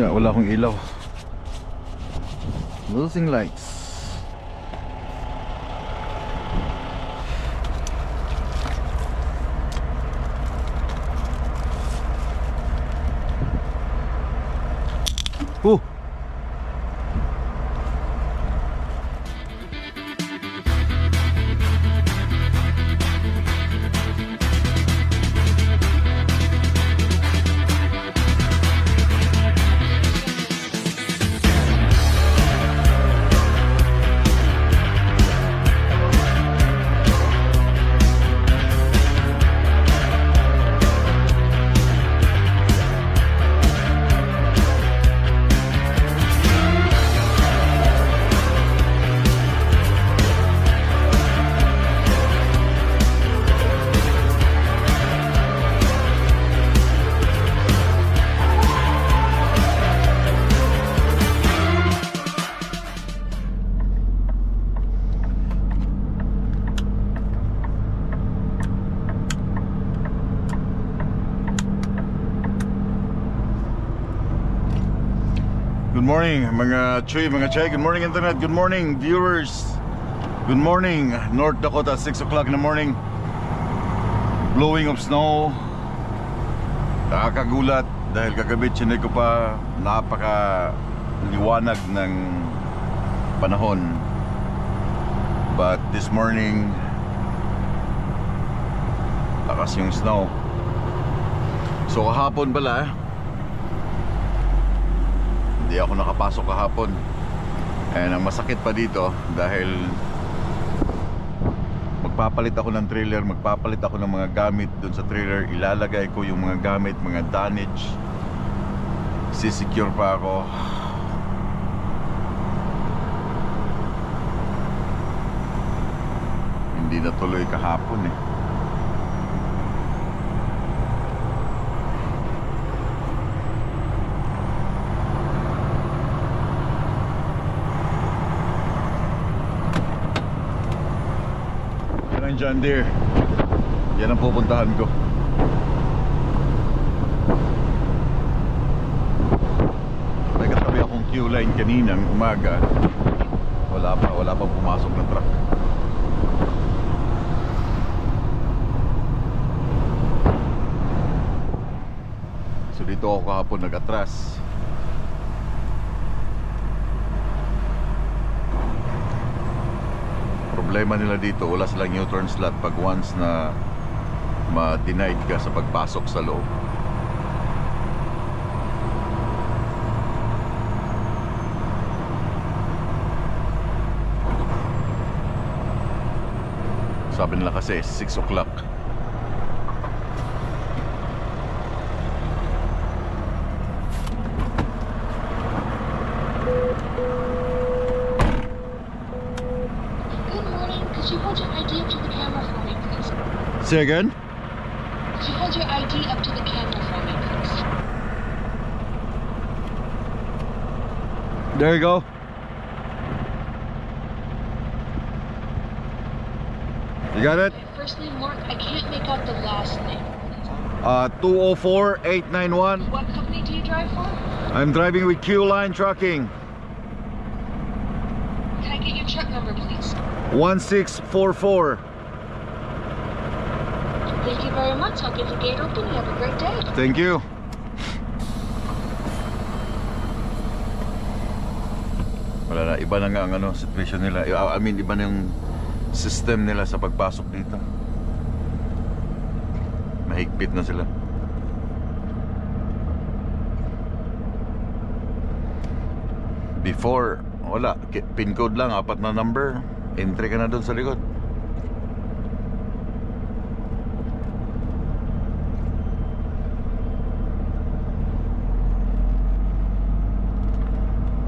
Yeah, wala akong ilaw. Losing lights. Oh. Good morning mga Chuy, mga Chay. Good morning internet, good morning viewers. Good morning North Dakota, 6 o'clock in the morning. Blowing of snow. Nakakagulat dahil kagabi chinek ko pa, napaka liwanag ng panahon. But this morning lakas yung snow. So kahapon pala hindi ako nakapasok kahapon. And ang masakit pa dito dahil magpapalit ako ng trailer, magpapalit ako ng mga gamit dun sa trailer. Ilalagay ko yung mga gamit, mga damage. Sisecure pa ako. Hindi natuloy kahapon eh. John Deere. Yan ang pupuntahan ko. May katabi akong Q-line kaninang umaga. Wala pa pumasok na truck. So dito ako kahapon nag-atras. Problema nila dito, wala silang U-turn slot pag once na ma-denied ka sa pagpasok sa loob. Sabi nila kasi 6 o'clock. Say again? Could you hold your ID up to the camera for me, please? There you go. You got it? First name Mark, I can't make out the last name. 204-891. What company do you drive for? I'm driving with Q-Line Trucking. Can I get your truck number, please? 1644. Thank you very much. I'll get the gate open. You have a great day. Thank you. Wala na, iba na nga ang situation nila. I mean, iba na yung system nila sa pagpasok dito. Mahigpit na sila. Before, wala, pin code lang, 4 na number, entry ka na doon sa likod.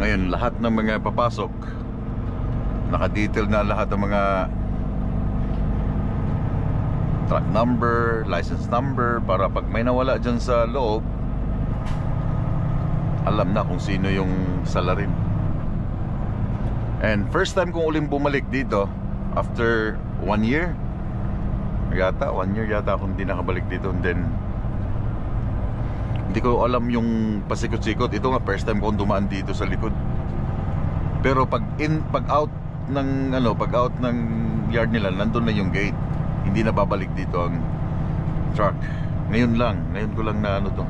Ngayon, lahat ng mga papasok, naka-detail na lahat ng mga truck number, license number, para pag may nawala dyan sa loob, alam na kung sino yung salarin. And first time kong uling bumalik dito after 1 year yata, 1 year yata akong hindi nakabalik dito. And then Hindi ko alam yung pasikot-sikot. Ito nga first time kong dumaan dito sa likod. Pero pag out ng yard nila, nandun na yung gate. Hindi na babalik dito ang truck. Ngayon ko lang na ano to.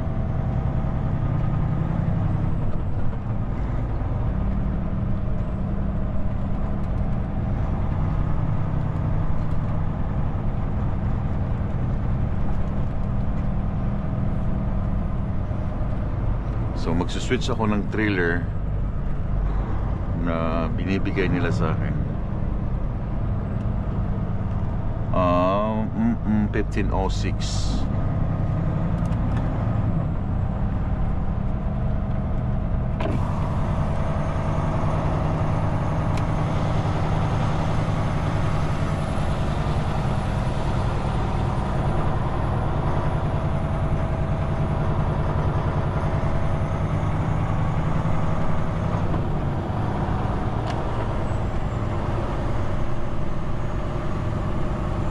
So magsuswitch ako ng trailer na binibigay nila sa akin. 1506.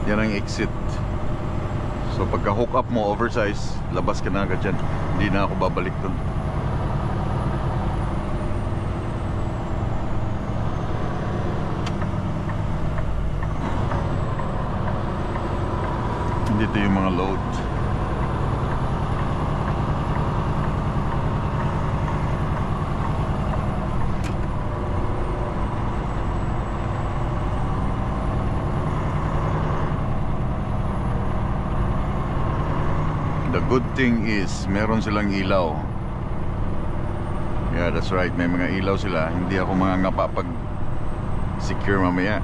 Yan ang exit. So pagka hook up mo oversize, labas ka na agad dyan. Hindi na ako babalik dun. Dito yung mga load. The good thing is meron silang ilaw. Yeah, that's right. May mga ilaw sila. Hindi ako mangangapa pag secure mamaya.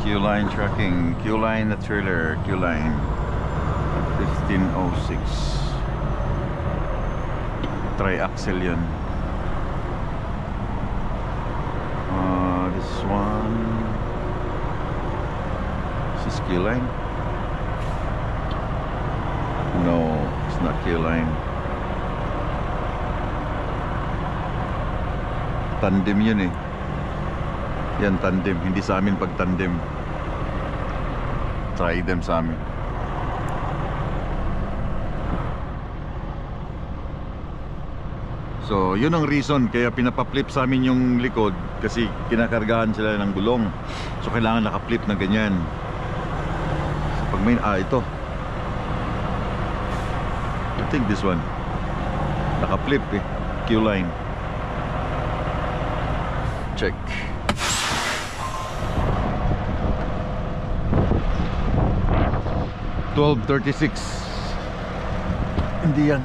Q-line tracking. Q-line the trailer. Q-line 1506. Tri-axle yun. This one. Is this Q-line? No, it's not Q-line. Tandem yun eh. Yan tandem. Hindi sa amin pag tandem. Try them sa amin. So, yun ang reason kaya pinapa-flip sa amin yung likod kasi kinakargahan sila ng gulong. So, kailangan naka-flip na ganyan. So, pag may, ito. I think this one. Naka-flip eh. Q-line. Check. $12.36. Hindi yan.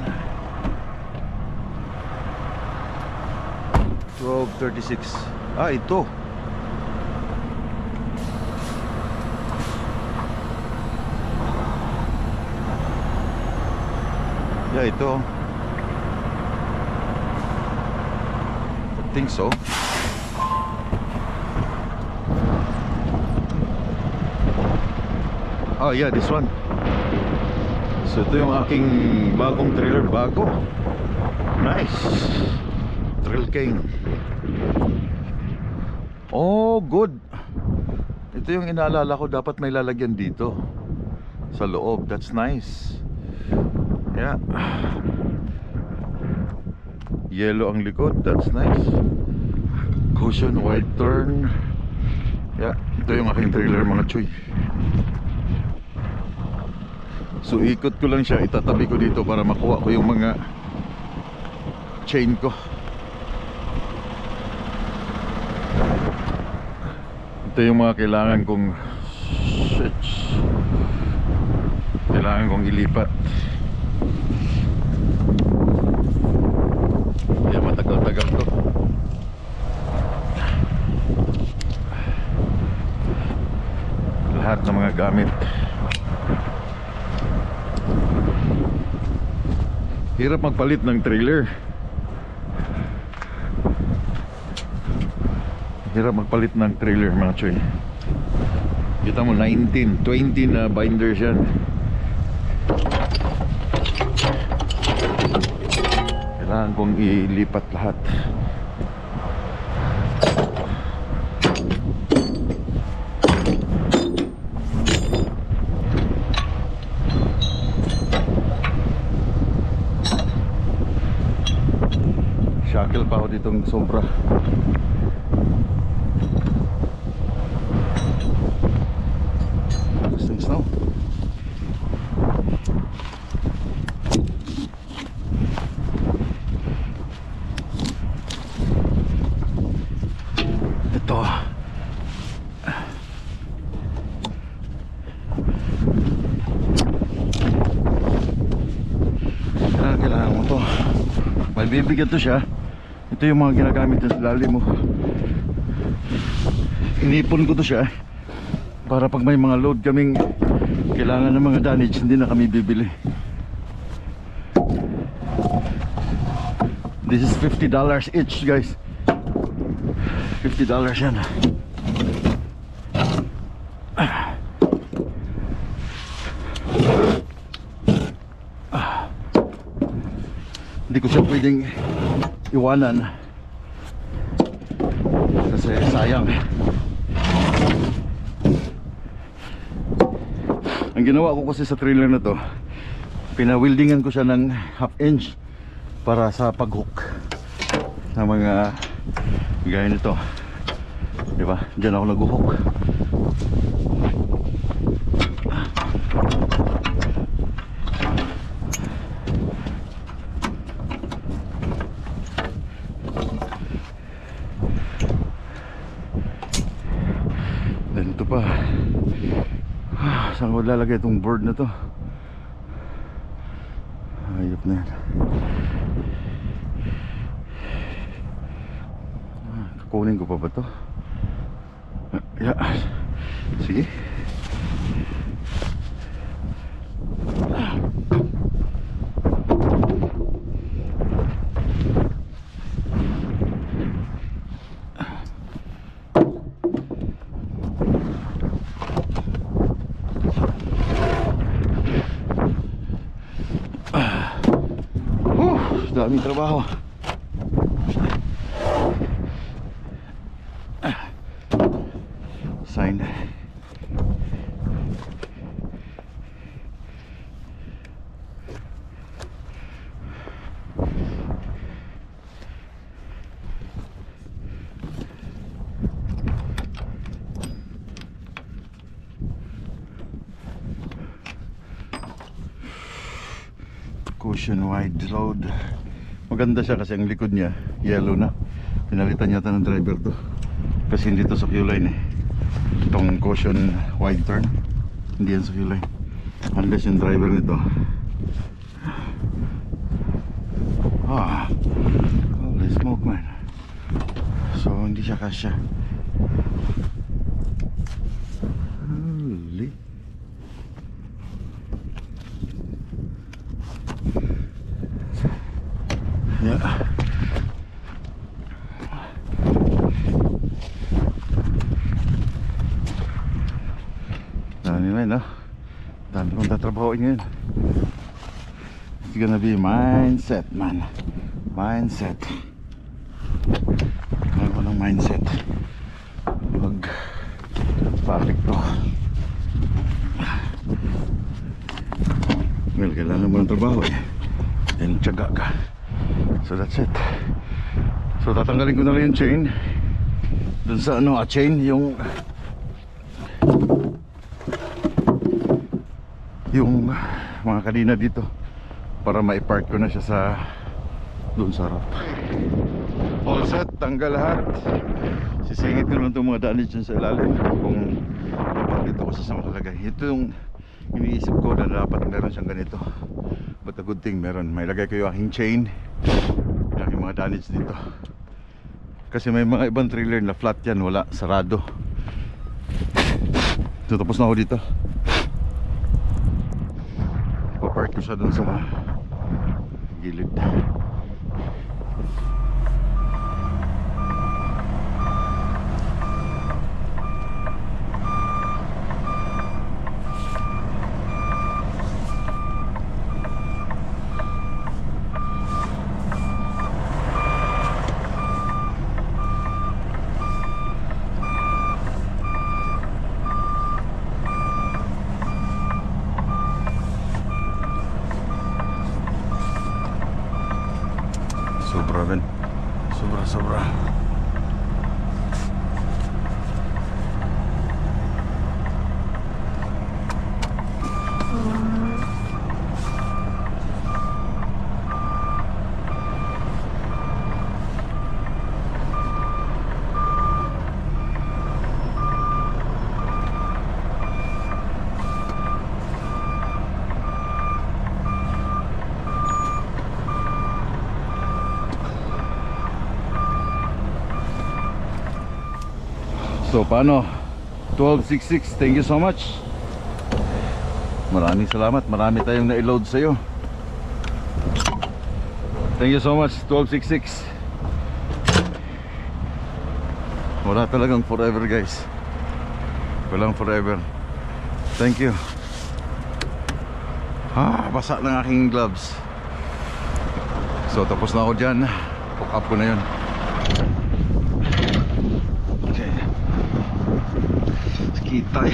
12.36. Ito. Yeah, ito. I think so. Yeah, this one. So ito yung aking bagong trailer. Bago. Nice. Trail King. Oh, good. Ito yung inaalala ko, dapat may lalagyan dito sa loob. That's nice. Yeah. Yellow ang likod. That's nice. Cushion, wide turn. Yeah, ito yung aking trailer mga choy. So ikot ko lang siya, itatabi ko dito para makuha ko yung mga chain ko. Ito yung mga kailangan kong switch. Kailangan kong ilipat. Kaya matagal-tagal to. Lahat ng mga gamit. Hirap magpalit ng trailer. Hirap magpalit ng trailer mga choy. Kita mo 19, 20 na binders yan. Kailangan kong ilipat lahat. Shackle pa ako ditong sobra. Things now. Ito. Kailangan mo to. May bibigyan to siya. Ito yung mga ginagamit sa lalim mo. Inipon ko to siya para pag may mga load kaming kailangan ng mga damage, hindi na kami bibili. This is $50 each, guys. $50 yan. Hindi ko siya pwedeng iwanan kasi sayang. Ang ginawa ko kasi sa trailer na to, pinawildingan ko siya ng 1/2 inch para sa paghook ng mga gaya nito, diba? Diyan ako nag-hook. Ganito pa. Saan ko lalagay itong board na to? Ayop na yan. Kukunin ko pa ba to? Yeah. Sige. Daming trabaho. Sign. Cushion wide load. Maganda siya kasi ang likod niya yellow na. Pinalitan yata ng driver to kasi hindi to sa Q-line eh. Itong cushion wide turn hindi yan sa Q-line unless yung driver nito holy smoke man. So hindi siya kasya. Holy. Yeah. Dami na no? Dami kong tatrabahoin ngayon. It's gonna be mindset, man. Mindset. Ano ko ng mindset? Pag perfecto. Well, kailangan mo ng trabaho eh. Then tiyaga ka. So that's it. So tatanggalin ko na lang yung chain dun sa ano, chain yung mga kanina dito para ma-park ko na siya sa dun sa harap. All set, tanggal lahat. Sisingit ko lang itong mga damage dun sa ilalim kung dito ko sa makalagay. Ito yung iniisip ko na dapat meron siyang ganito, but a good thing meron. May lagay ko yung aking chain, yung aking mga damage dito kasi may mga ibang trailer na flat yan, wala, sarado. So tapos na ako dito. Papark ko siya dun sa gilid. Grabe. Sobra. So paano? 1266, thank you so much. Maraming salamat, marami tayong na-load sa'yo. Thank you so much, 1266. Wala talagang forever guys. Walang forever. Thank you. Basa ng aking gloves. So tapos na ako dyan. Hook up ko na yun. Kita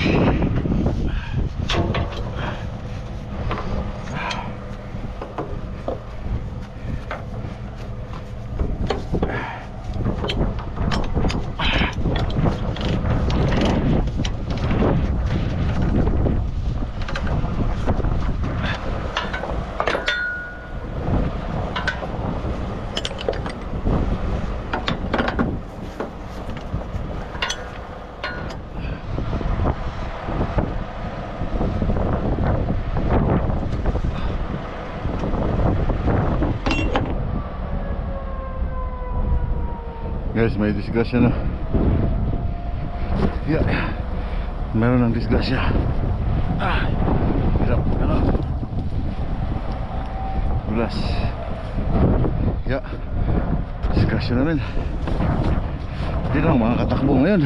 guys, may disgrasya na. Yeah. Meron ng disgrasya. Hirap. Bulas. Yeah. Disgrasya na rin. Hindi na mga katakbo ngayon.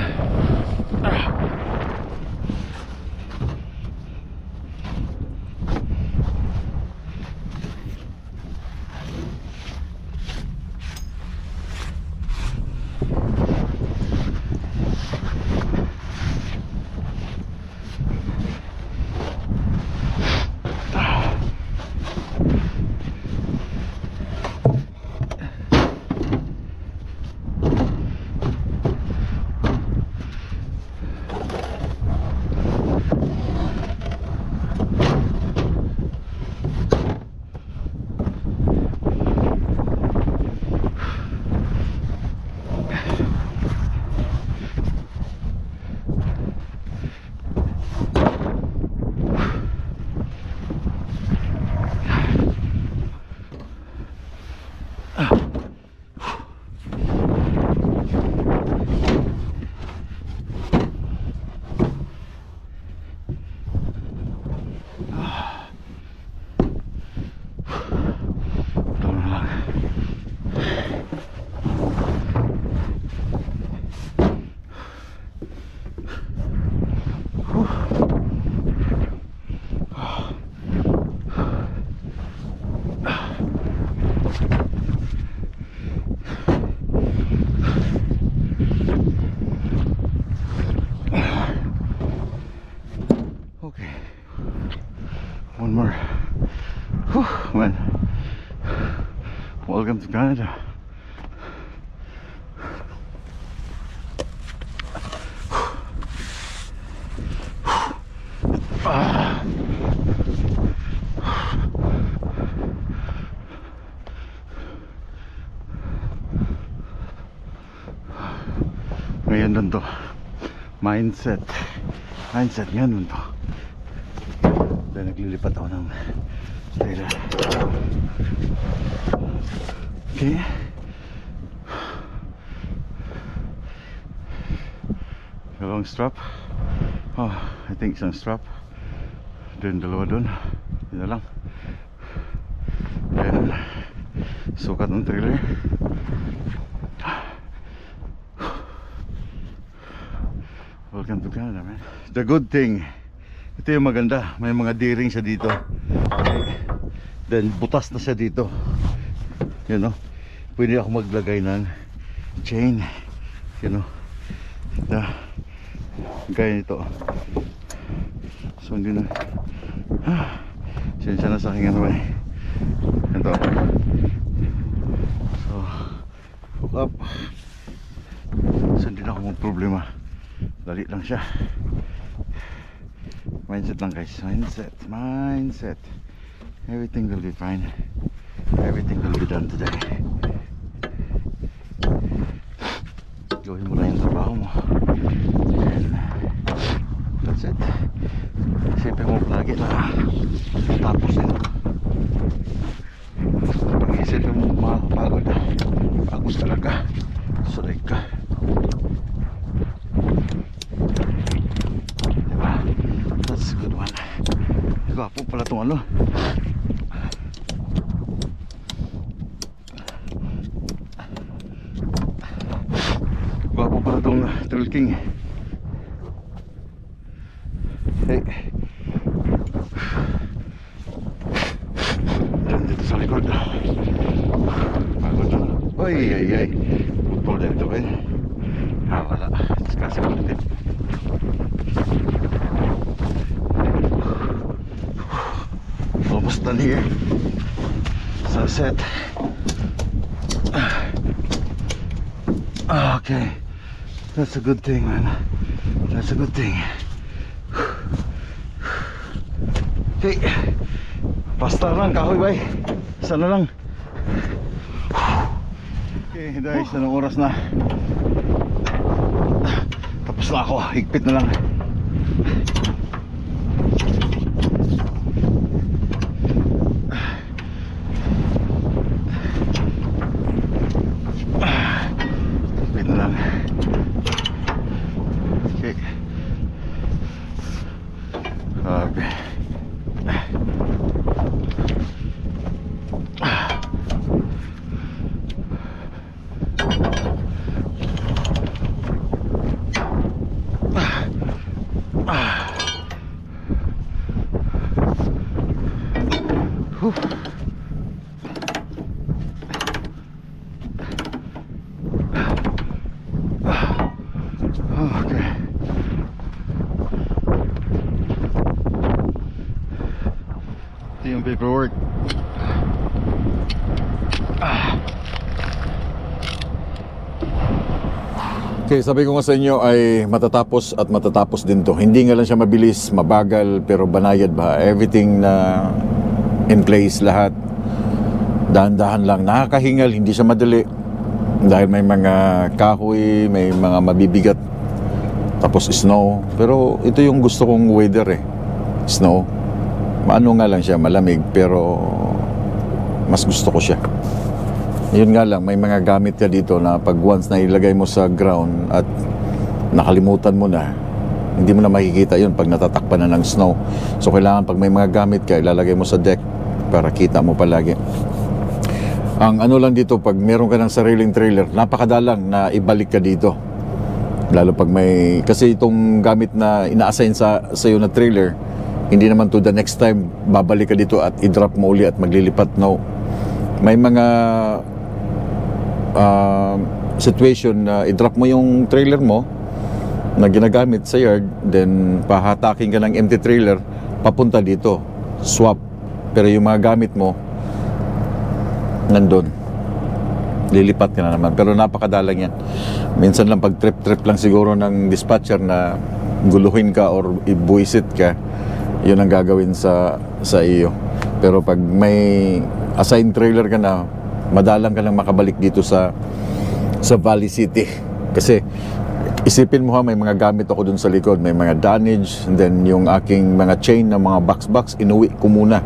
One more. Whew, man. Welcome to Canada. Ngayon doon to. Mindset ngayon to. Dahil naglilipat ako ng trailer. Okay. Dalawang strap. Oh, I think isang strap. Then dalawa doon. Yun na lang. Then sukat ng trailer. Welcome to Canada, man. The good thing, ito yung maganda, may mga D-ring siya dito. Okay. Then butas na siya dito. You know, pwede ako maglagay ng chain. You know, gaya nito. So hindi na sensya na sa aking ano eh. Ito. So lock up. So hindi na ako problema. Dali lang siya. Mindset lang guys. Mindset. Everything will be fine. Everything will be done today. Gawin mo lang yung trabaho mo. And that's it. Siyempre mo lagi na tapos nito. Pag-isipin mo makakapagod. Pagod talaga. Sulit ka. Diba? That's a good one. Gwapo pala itong ano. Gwapo pala itong Trail King. Hey. Diyan dito sa likod. Pagod na. Ay. Putol na ito eh. Wala. Kasi ulitin. Almost done here. Sunset. Okay. That's a good thing, man. That's a good thing. Okay. Basta lang, kahoy bay. Sana lang. Okay guys, anong oras na? Tapos na ako, higpit na lang. Higpit na lang. Okay. Okay. Okay. Ito yung paperwork. Okay, sabi ko nga sa inyo ay matatapos at matatapos din to. Hindi nga lang siya mabilis, mabagal, pero banayad ba? Everything na in place lahat. Dahan-dahan lang. Nakakahingal, hindi siya madali. Dahil may mga kahoy, may mga mabibigat. Tapos snow. Pero ito yung gusto kong weather eh. Snow. Maano nga lang siya, malamig, pero mas gusto ko siya. Yun nga lang, may mga gamit ka dito na pag once na ilagay mo sa ground at nakalimutan mo na, hindi mo na makikita yun pag natatakpan na ng snow. So kailangan pag may mga gamit ka, ilalagay mo sa deck para kita mo palagi. Ang ano lang dito, pag meron ka ng sariling trailer, napakadalang na ibalik ka dito. Lalo pag may, kasi itong gamit na ina-assign sa iyo na trailer, hindi naman to the next time babalik ka dito at i-drop mo uli at maglilipat. No. May mga situation na i-drop mo yung trailer mo na ginagamit sa yard, then pahatakin ka ng empty trailer papunta dito, swap, pero yung mga gamit mo nandun, lilipat ka na naman. Pero napakadalang yan. Minsan lang pag trip lang siguro ng dispatcher na guluhin ka or ibuisit ka, yun ang gagawin sa iyo. Pero pag may assigned trailer ka na, madalang ka lang makabalik dito sa Valley City. Kasi isipin mo ha, may mga gamit ako dun sa likod, may mga damage, and then yung aking mga chain na mga box inuwi ko muna.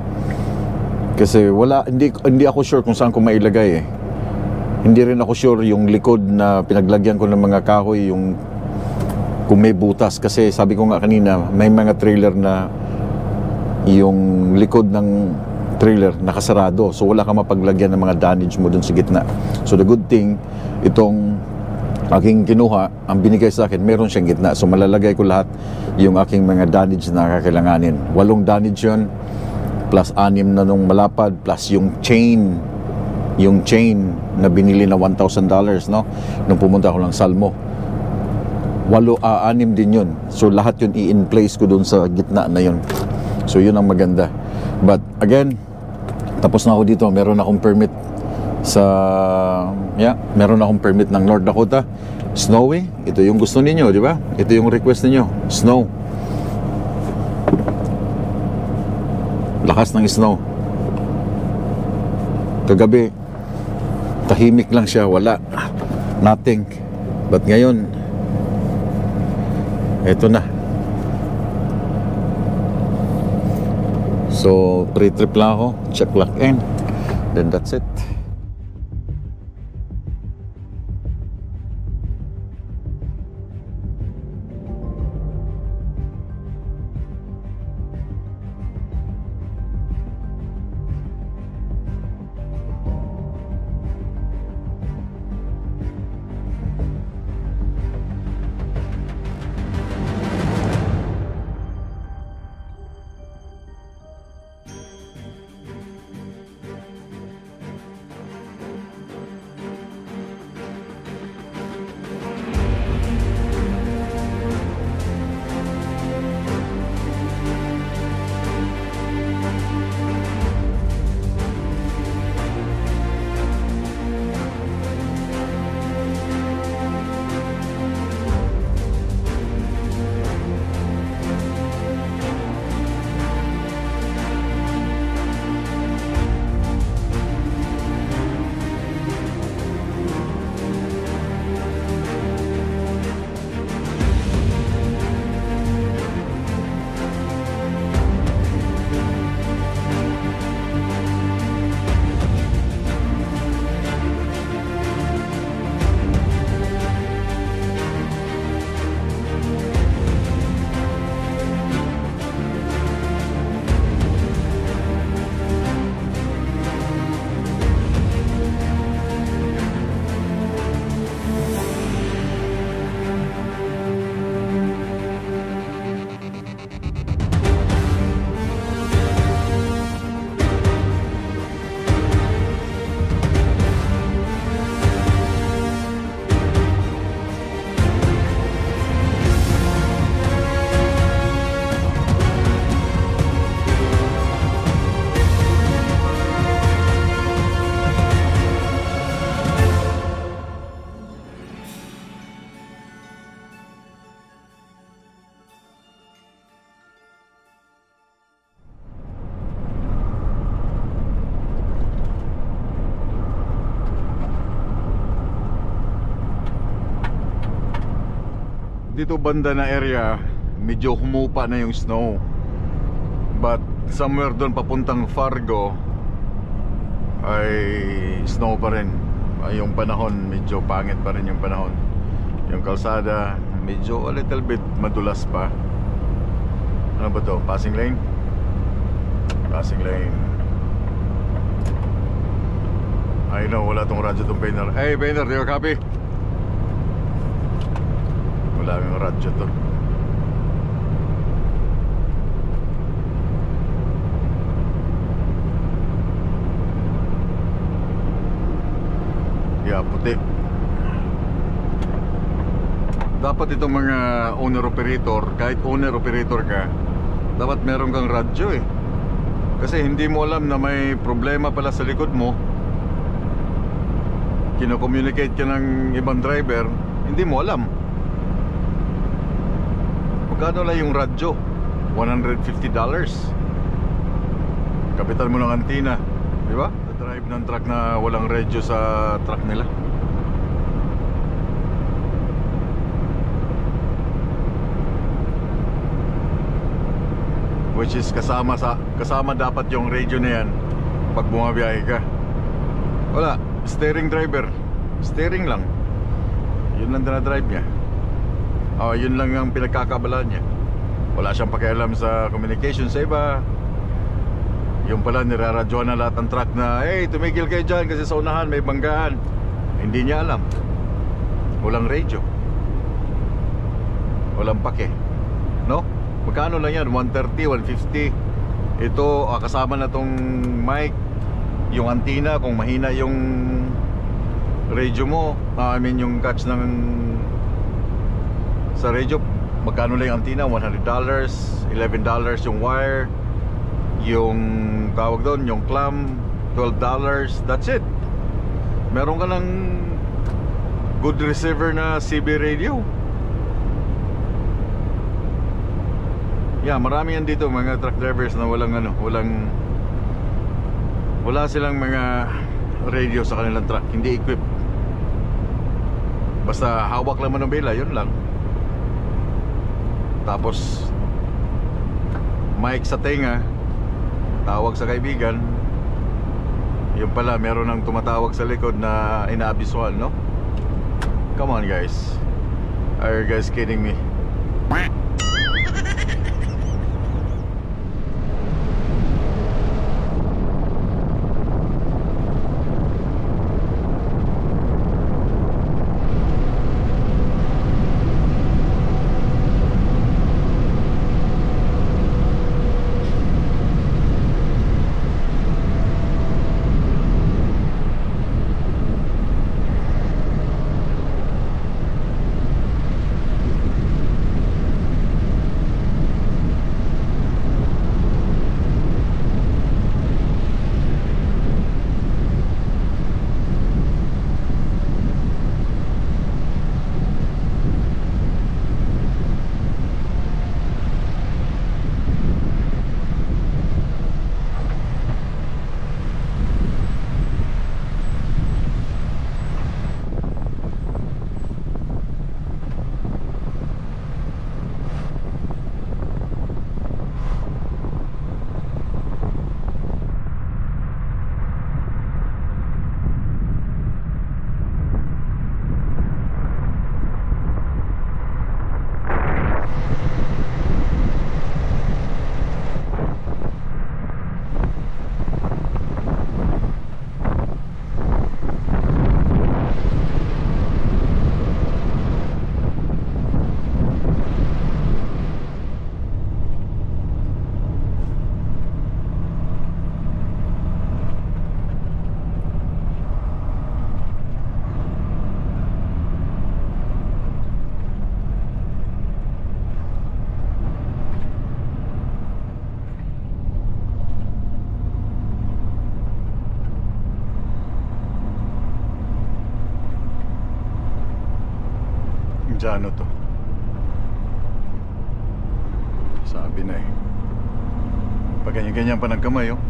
Kasi hindi ako sure kung saan ko mailagay eh. Hindi rin ako sure yung likod na pinaglagyan ko ng mga kahoy, yung kung may butas. Kasi sabi ko nga kanina, may mga trailer na yung likod ng trailer nakasarado, so wala kang mapaglagyan ng mga damage mo dun sa gitna. So the good thing, itong aking kinuha, ang binigay sa akin, meron siyang gitna, so malalagay ko lahat yung aking mga damage na kakailanganin. 8 damage yun, plus 6 na nung malapad, plus yung chain na binili na $1,000, no, nung pumunta ako ng Salmo. 6 din yun, so lahat yun i-in place ko dun sa gitna na yun. So yun ang maganda. But again, tapos na ako dito. Meron akong permit sa Meron akong permit ng North Dakota. Snowy, ito yung gusto ninyo, di ba? Ito yung request ninyo, snow. Lakas ng snow. Kagabi, tahimik lang siya, wala. Nothing. But ngayon, ito na. So, pre-trip lang ako. Check lock in. Then that's it. Dito banda na area, medyo humupa na yung snow. But somewhere doon papuntang Fargo ay snow pa rin. Yung panahon, medyo pangit pa rin yung panahon. Yung kalsada, medyo a little bit madulas pa. Ano ba to? Passing lane? Passing lane. I know, wala tong radyo tong Painter. Hey Painter, do you copy? Wala yung radyo to. Yeah, puti. Dapat itong mga owner-operator, kahit owner-operator ka, dapat meron kang radyo eh. Kasi hindi mo alam na may problema pala sa likod mo. Kino-communicate ka ng ibang driver, hindi mo alam. Magkano lang yung radyo? $150. Kapital mo ng antina, di ba? Drive ng truck na walang radyo sa truck nila. Which is kasama dapat yung radio na yan pag bumabiyahe ka. Wala, steering driver. Steering lang. Yun lang dinadrive niya. Yun lang ang pinagkakabalaan niya. Wala siyang pakialam sa communication sa iba. Yung pala niraradyoan na lahat ng truck na, hey, tumigil kayo dyan kasi sa unahan may banggaan. Hindi niya alam. Walang radio. Walang pake. No? Magkano lang yan? 130, 150. Ito, kasama na tong mic, yung antenna, kung mahina yung radio mo, I mean yung catch ng sa radio, magkano lang yung antenna? $100, $11 yung wire, yung tawag doon, yung clamp, $12. That's it. Meron ka ng good receiver na CB radio. Yeah, marami yan dito mga truck drivers na wala silang mga radio sa kanilang truck, hindi equipped. Basta hawak lang manubela, yun lang. Tapos mic sa tenga, tawag sa kaibigan. Yung pala, meron nang tumatawag sa likod na inaabisuhan, no? Come on guys, are you guys kidding me? Ano to? Sabi na eh. Pag ganyan-ganyan pa ng kamay, oh.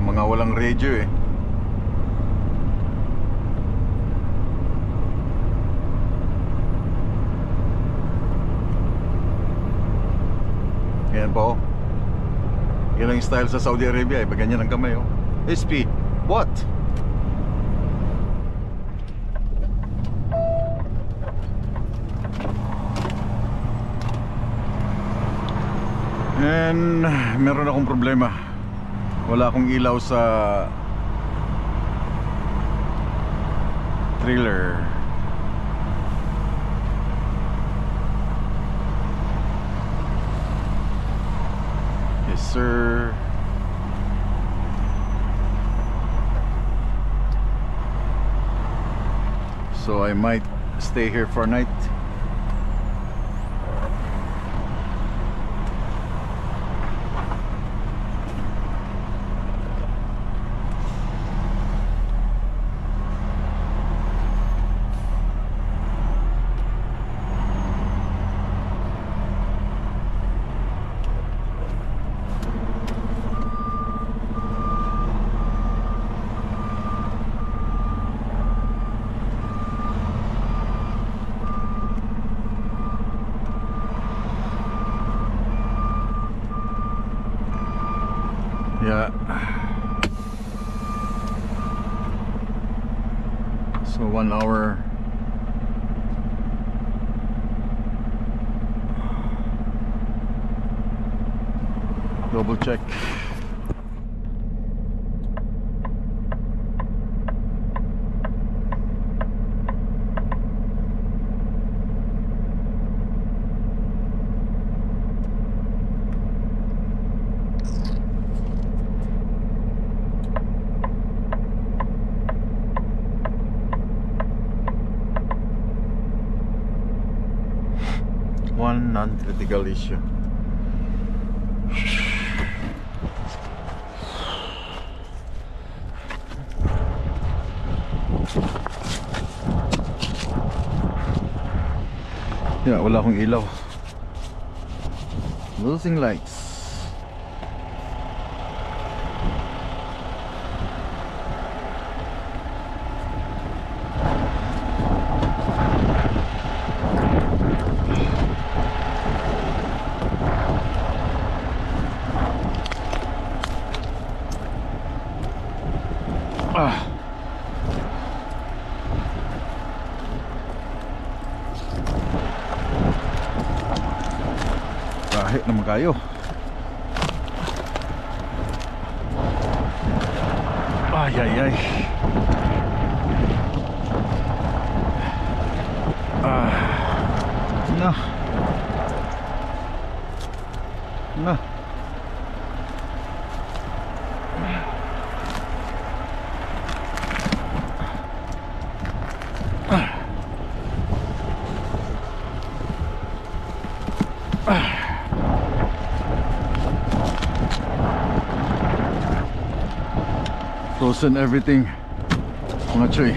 Mga walang radio eh. Yan po. Yan ang style sa Saudi Arabia eh. Pag ganyan ang kamay, oh. SP, what? And meron akong problema. Wala akong ilaw sa trailer. Yes sir. So I might stay here for a night. Yeah. So 1 hour. Double check. One non-critical issue. Yeah, wala akong ilaw. Losing lights. Kahit naman kayo. Ay ay ay. Na. Na. Frozen everything, mga choy.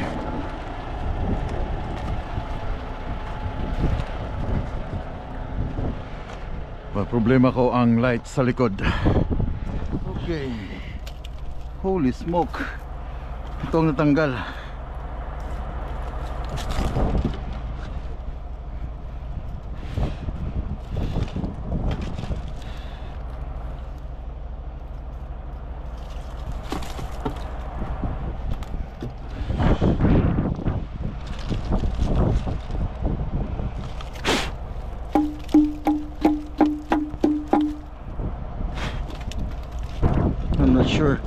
Problema ko ang light sa likod. Okay. Holy smoke. Ito ang natanggal. I'm not sure.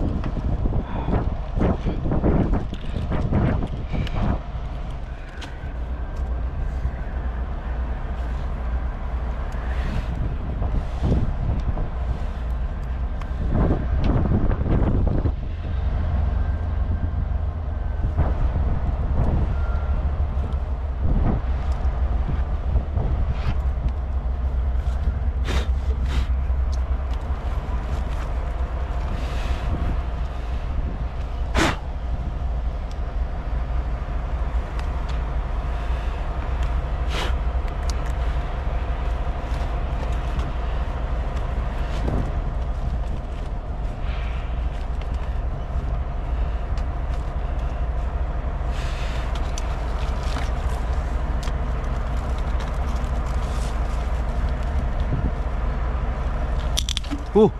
Oh.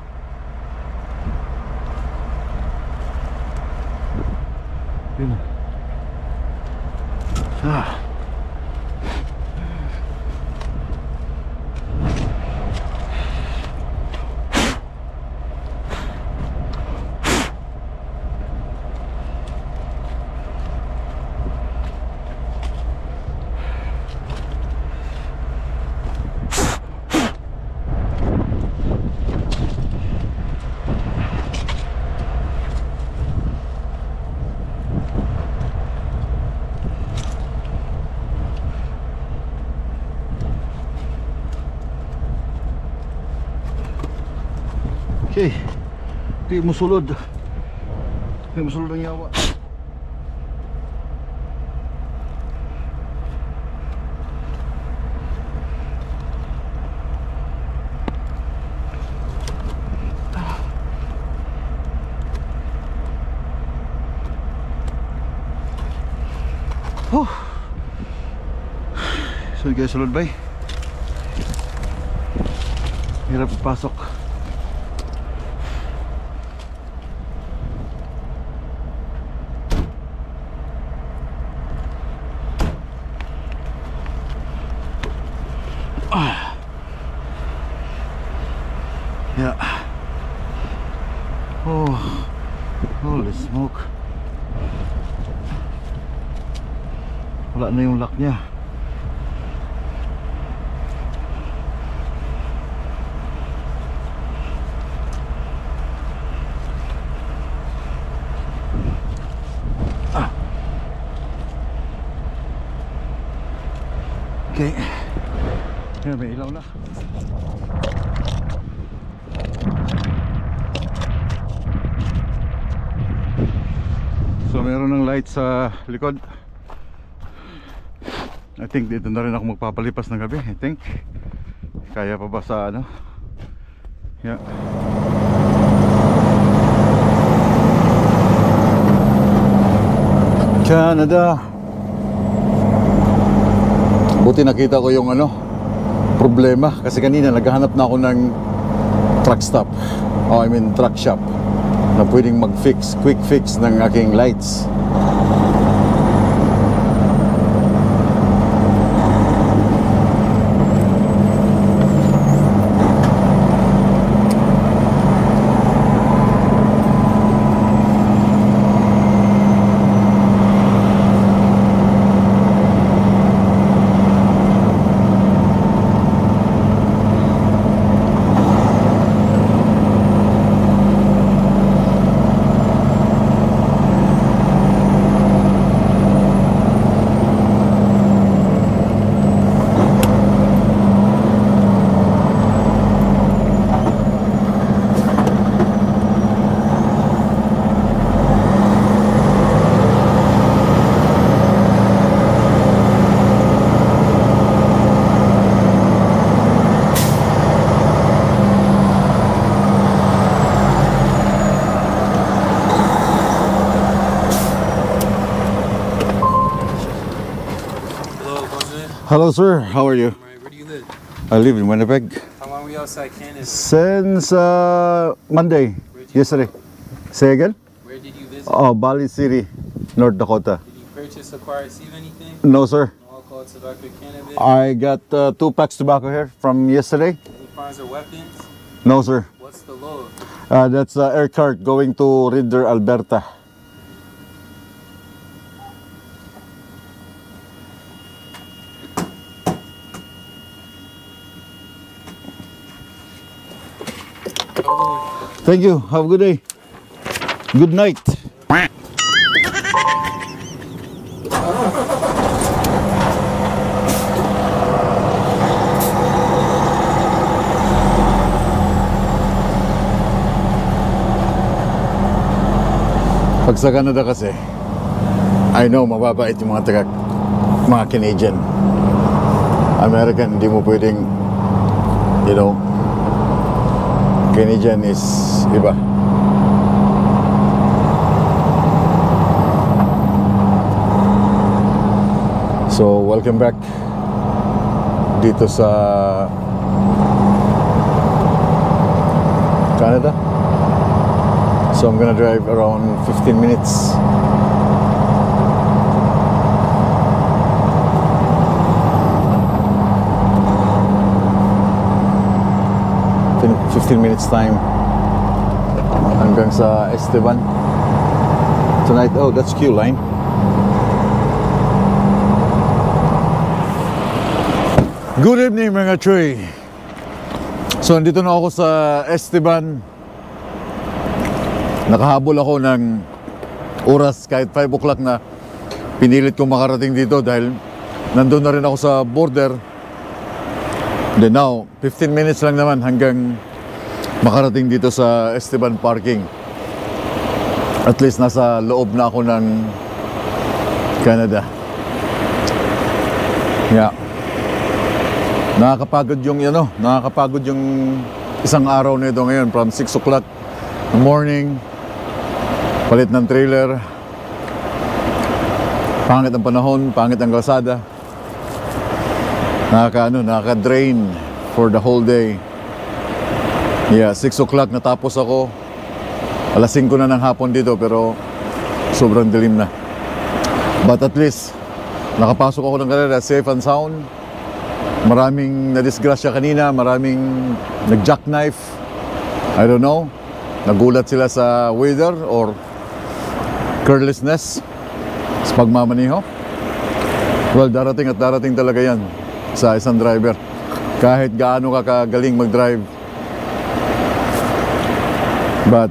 Yun. Ah. Okay, di musulod. Di musulod ang yawa. So guys, sulod bay. Hirap pasok. Yeah. Oh, holy smoke. Wala na yung lock niya. Okay. Yan, may ilaw na. So meron ng light sa likod. I think dito na rin ako magpapalipas ng gabi. I think kaya pa ba sa ano? Yeah. Canada. Buti nakita ko yung ano problema kasi kanina naghahanap na ako ng truck stop. Oh, I mean truck shop na pwedeng mag-fix, quick fix ng aking lights. Hello sir, how are you? Right, where do you live? I live in Winnipeg. How long were you outside Canada? Since Monday, yesterday. Say again? Where did you visit? Oh, Bali City, North Dakota. Did you purchase, acquire, receive anything? No sir, No alcohol, tobacco, cannabis? I got 2 packs tobacco here from yesterday. Any firearms or weapons? No sir, What's the load? that's air cart going to Rinder, Alberta. Thank you, have a good day. Good night. Pag sa Canada kasi, I know mababait yung mga Canadian. American, hindi mo pwedeng, you know, Canadian is iba. So, welcome back dito sa Canada. So, I'm gonna drive around 15 minutes. In 15 minutes time hanggang sa Esteban tonight. Oh, that's Q line. Good evening mga Troy. So andito na ako sa Esteban. Nakahabol ako ng oras kahit 5 o'clock na. Pinilit kong makarating dito dahil nandun na rin ako sa border. Then now, 15 minutes lang naman hanggang makarating dito sa Esteban parking. At least nasa loob na ako ng Canada. Yeah. Nakakapagod yung isang araw nito ngayon from 6 o'clock in the morning. Palit ng trailer. Pangit ang panahon, pangit ang kalsada. Nakaka-drain for the whole day. Yeah, 6 o'clock natapos ako. Alas 5 na ng hapon dito pero sobrang dilim na. But at least nakapasok ako ng Canada safe and sound. Maraming nadisgrasya kanina, maraming nag-jackknife. I don't know. Nagulat sila sa weather or carelessness sa pagmamaniho. Well, darating at darating talaga yan sa isang driver. Kahit gaano ka kagaling mag-drive. But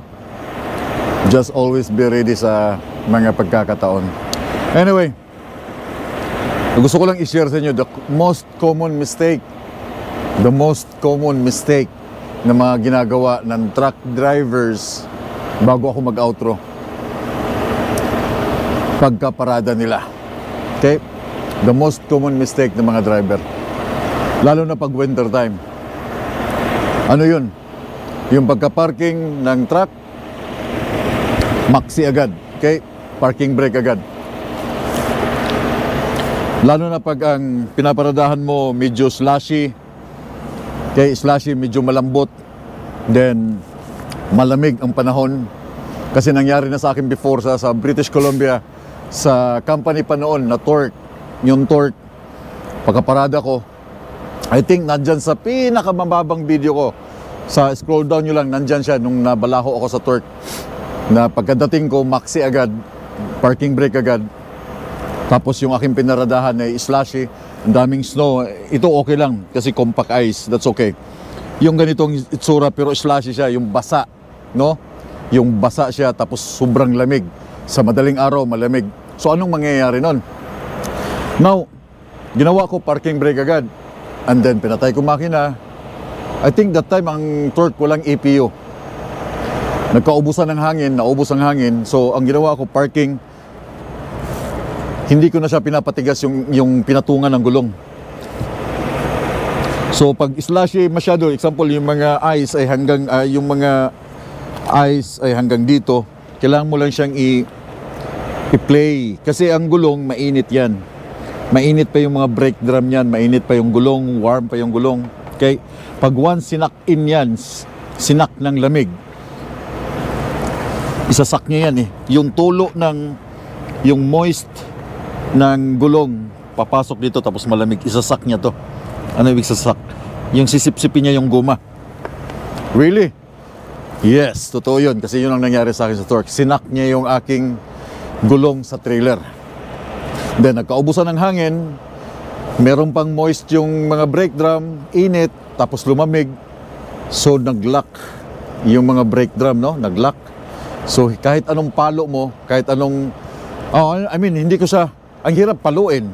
just always be ready sa mga pagkakataon. Anyway, gusto ko lang i-share sa inyo the most common mistake na mga ginagawa ng truck drivers bago ako mag-outro. pagkaparada nila. Okay? The most common mistake ng mga driver. Lalo na pag winter time. Ano yun? Yung pagka-parking ng truck, maxi agad. Okay? Parking brake agad. Lalo na pag ang pinaparadahan mo medyo slushy. Okay? Slushy, medyo malambot. Then, malamig ang panahon. Kasi nangyari na sa akin before sa British Columbia, sa company pa noon na Torque. Yung Torque, pagkaparada ko, I think nandyan sa pinakamababang video ko. Sa scroll down nyo lang, nandyan siya nung nabalaho ako sa Torque. Na pagkadating ko, maxi agad, parking brake agad. Tapos yung aking pinaradahan ay slushy, ang daming snow. Ito okay lang kasi compact ice, that's okay. Yung ganitong itsura pero slushy siya, yung basa, no? Yung basa siya tapos sobrang lamig. Sa madaling araw, malamig. So anong mangyayari nun? Now, ginawa ko parking brake agad. And then pinatay ko makina. I think that time ang Torque walang EPU. Nagkaubusan ng hangin, naubos ang hangin. So ang ginawa ko parking, hindi ko na siya pinapatigas yung pinatungan ng gulong. So pag slushy masyado, example yung mga ice ay hanggang dito, kailangan mo lang siyang i-play kasi ang gulong mainit yan. Mainit pa yung mga brake drum niyan, mainit pa yung gulong, warm pa yung gulong. Okay? Pag once sinak in yan, sinak ng lamig, isasak niya yan eh. Yung tulo yung moist ng gulong, papasok dito tapos malamig, isasak niya to. Ano ibig sasak? Yung sisip-sipin niya yung guma. Really? Yes, totoo yun. Kasi yun ang nangyari sa akin sa Torque. Sinak niya yung aking gulong sa trailer. Then, nagkaubusan ng hangin, meron pang moist yung mga brake drum, init, tapos lumamig. So, nag-lock yung mga brake drum, no? Nag-lock. So, kahit anong palo mo, kahit anong... hindi ko siya... Ang hirap paluin.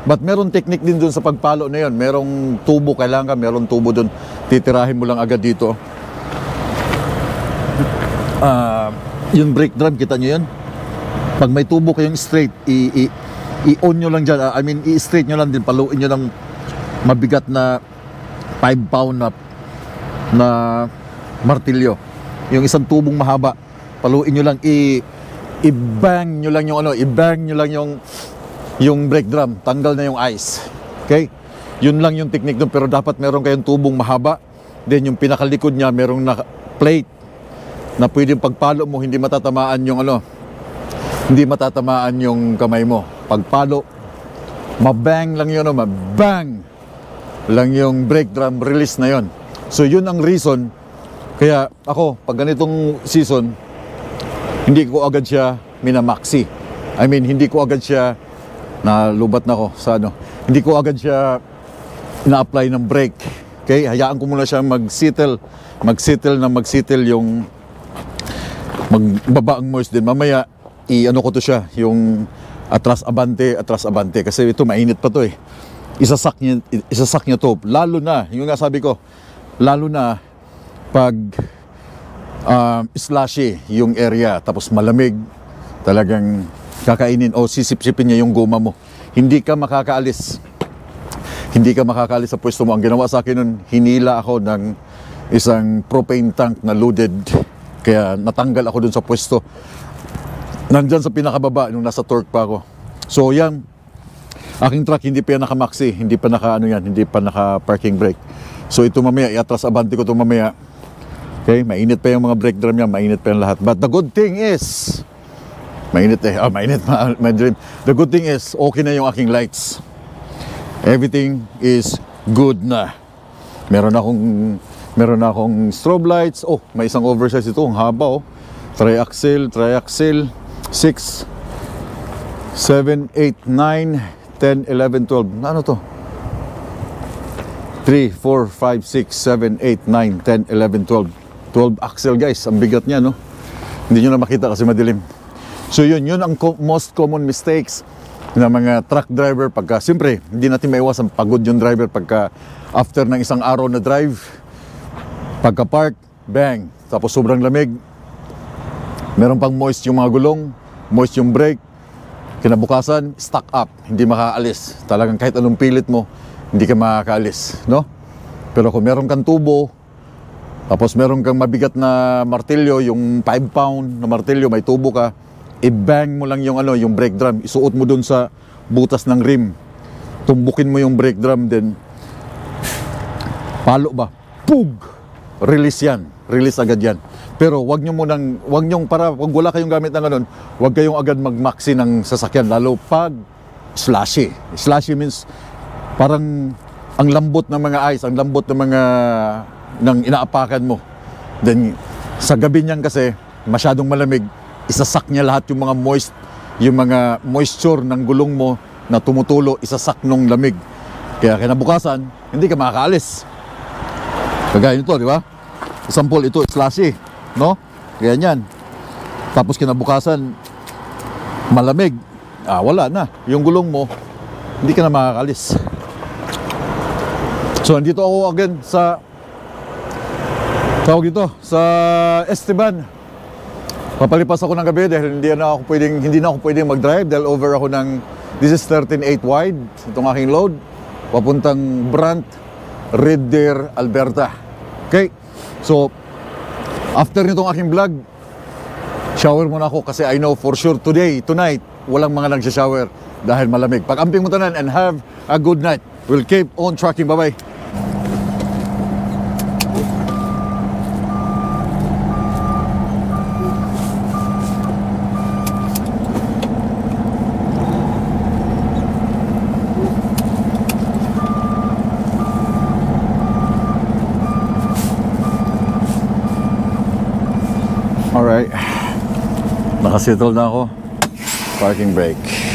But meron technique din dun sa pagpalo na yun. Merong tubo, kailangan ka, merong tubo dun. Titirahin mo lang agad dito. Yung brake drum, kita nyo yun? Pag may tubo kayong straight, i-on nyo lang dyan. I-straight nyo lang din. Paluin nyo ng mabigat na 5 pound na martilyo. Yung isang tubong mahaba, paluin nyo lang. I-bang nyo lang yung brake drum. Tanggal na yung ice. Okay? Yun lang yung technique doon. Pero dapat meron kayong tubong mahaba. Then yung pinakalikod niya, merong plate na pwedeng pagpalo mo, hindi matatamaan hindi matatamaan yung kamay mo. Pagpalo, mabang lang yun, mabang lang yung brake drum, release na yun. So yun ang reason, kaya ako, pag ganitong season, hindi ko agad siya minamaxi. Hindi ko agad siya, nalubat na ako sa hindi ko agad siya na-apply ng brake. Okay, hayaan ko muna siya mag-settle yung magbaba ang moist din. Mamaya, ko to siya, yung atras abante, kasi ito mainit pa to eh. Isasak niya to, lalo na, yung nga sabi ko, lalo na pag slushy yung area, tapos malamig, talagang kakainin o sisip-sipin niya yung goma mo. Hindi ka makakaalis sa pwesto mo. Ang ginawa sa akin nun, hinila ako ng isang propane tank na loaded, kaya natanggal ako dun sa pwesto. Nandyan sa pinakababa nung nasa Torque pa ako. So yan, aking truck hindi pa yan naka-maxi, hindi pa naka-parking brake. So ito mamaya, iatras abante ko ito mamaya. Okay, mainit pa yung mga brake drum niya, mainit pa yung lahat. But the good thing is, the good thing is, okay na yung aking lights. Everything is good na. Meron akong strobe lights. Oh, may isang oversize ito, ang haba oh. Triaxle, 6, 7, 8, 9, 10, 11, 12. Ano to? 3, 4, 5, 6, 7, 8, 9, 10, 11, 12. 12 axle guys, ang bigat niya no. Hindi nyo na makita kasi madilim. So yun ang most common mistakes ng mga truck driver pagka, siyempre, hindi natin maiwasan pagod yung driver pagka after ng isang araw na drive, pagka park, bang, tapos sobrang lamig, meron pang moist yung mga gulong, moist yung brake, Kinabukasan, stuck up, hindi makaalis. Talagang kahit anong pilit mo, hindi ka makakaalis, no? Pero kung meron kang tubo, tapos meron kang mabigat na martilyo, yung 5 pound na martilyo, may tubo ka, i-bang mo lang yung yung brake drum, isuot mo dun sa butas ng rim. Tumbukin mo yung brake drum, then palo ba? Pug! Release yan. Release agad yan. Pero wag nyo wag wala kayong gamit ng ganun, wag kayong agad mag-maxi ng sasakyan, lalo pag slashy. Slashy means parang ang lambot ng mga ice, ang lambot ng mga ng inaapakan mo. Then sa gabi niyan kasi masyadong malamig, isasak niya lahat yung mga moisture ng gulong mo na tumutulo, isasak nung lamig. Kaya kinabukasan, hindi ka makakaalis. Kagaya nito, di ba? Example, ito, slashy, no? Kaya yan. Tapos kinabukasan, malamig. Wala na. Yung gulong mo, hindi ka na makakalis. So, nandito ako again sa sa Esteban. Papalipas ako ng gabi dahil hindi na ako pwedeng mag-drive dahil over ako ng, this is 13.8 wide, itong aking load, papuntang Brant, Red Deer, Alberta. Okay? So, after nitong aking vlog, shower muna ako kasi I know for sure tonight, walang mga nagsha-shower dahil malamig. Pag-amping mo tanan and have a good night. We'll keep on tracking. Bye-bye. Alright, nakasettle na ako. Parking brake.